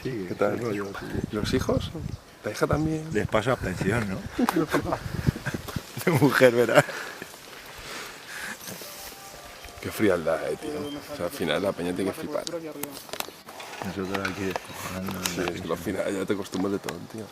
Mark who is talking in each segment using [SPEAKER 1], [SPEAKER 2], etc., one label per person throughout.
[SPEAKER 1] Sí,
[SPEAKER 2] ¿Qué tal?
[SPEAKER 1] rollo, sí.
[SPEAKER 2] ¿Y los hijos? ¿La hija también?
[SPEAKER 1] Les paso a pensión, ¿no? De mujer, ¿verdad?
[SPEAKER 2] Qué frialdad, tío. O sea, al final la peña tiene que flipar.
[SPEAKER 1] Nosotros aquí descojonando.
[SPEAKER 2] Sí, es que al final ya te acostumbras de todo, tío.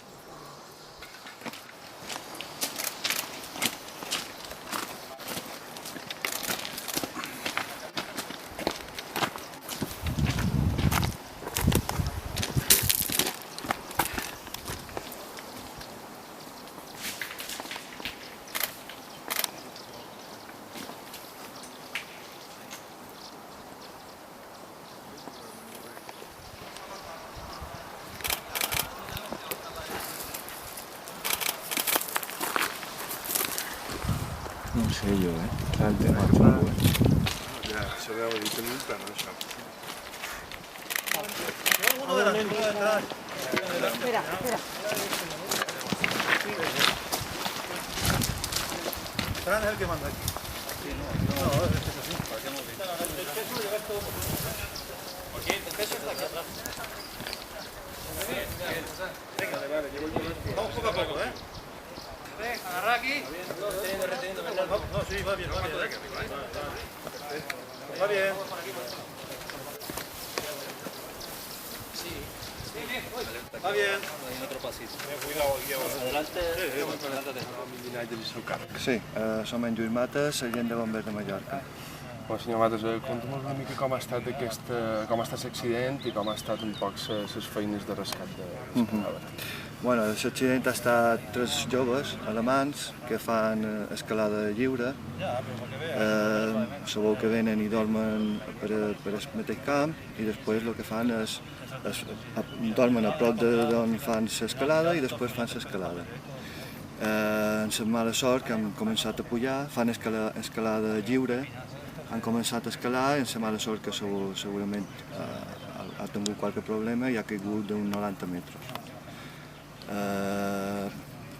[SPEAKER 1] No sé yo, Està el tema xungo,
[SPEAKER 2] Ja, això anava a dir, tenim un plan, això.
[SPEAKER 3] Espera, espera.
[SPEAKER 4] Fran es el que manda aquí. No, es así, parecemos bien. El peso lo llevas todo por aquí. El peso está aquí atrás. Venga, vale, llevo el volante. Vamos poco a poco, ¿eh? Agarra aquí. No, sí, va bien, va bien. Va bien. Va bien. Hay otro pasito. Cuidado, adelante.
[SPEAKER 5] Sí, som en Lluís Mates, sergent de bombers de Mallorca.
[SPEAKER 2] Bueno, senyor Mates, conta'm una mica com ha estat l'accident i com ha estat un poc les feines de rescat del cadàver.
[SPEAKER 5] Bueno, l'accident ha estat 3 joves alemans que fan escalada lliure. Sabeu que venen i dormen per el mateix camp i després el que fan és dormen a prop d'on fan l'escalada i després fan l'escalada. En la mala sort que han començat a pujar, fan escalada lliure, han començat a escalar i en la mala sort que segurament ha tingut qualque problema i ha caigut d'uns 90 metres.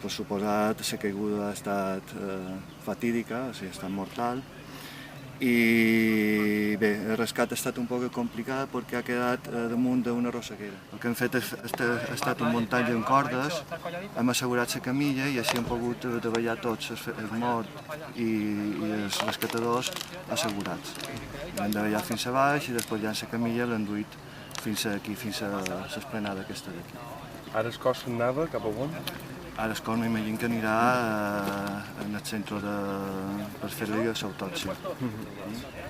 [SPEAKER 5] Per suposat, la caiguda ha estat fatídica, o sigui, ha estat mortal. I bé, el rescat ha estat un poc complicat perquè ha quedat damunt d'una rosseguera. El que hem fet ha estat un muntatge amb cordes, hem assegurat la camilla i així hem pogut davallar tots els morts i els rescatadors assegurats. L'hem davallat fins a baix i després ja en la camilla l'hem duit fins aquí, fins a l'esplanada aquesta d'aquí.
[SPEAKER 2] Ara el cos anava cap a on?
[SPEAKER 5] Ara el cos m'imagino que anirà en el centre per fer-li l'autòpsia.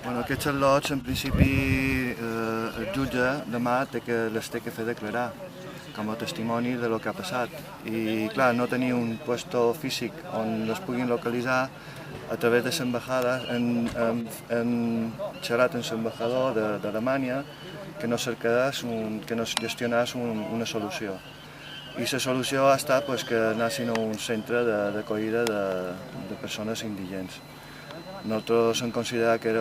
[SPEAKER 5] Aquests al·lots, en principi, el jutge demà les té que fer declarar com a testimoni del que ha passat. I, clar, no tenir un lloc físic on les puguin localitzar, a través de l'embajada hem xerrat amb l'embajador d'Alemanya que nos gestionés una solució. I la solució ha estat que anessin a un centre d'acollida de persones indigents. Nosaltres hem considerat que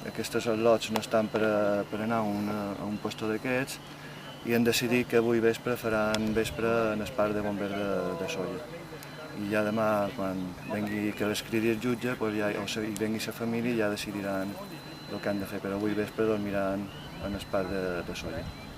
[SPEAKER 5] aquests al·lots no estan per anar a un lloc d'aquests i hem decidit que avui vespre faran vespre en el parc de bombers de Sóller. I ja demà, quan vengui que les cridi el jutge i vengui la família, ja decidiran el que han de fer, però avui vespre dormiran en el parc de Sóller.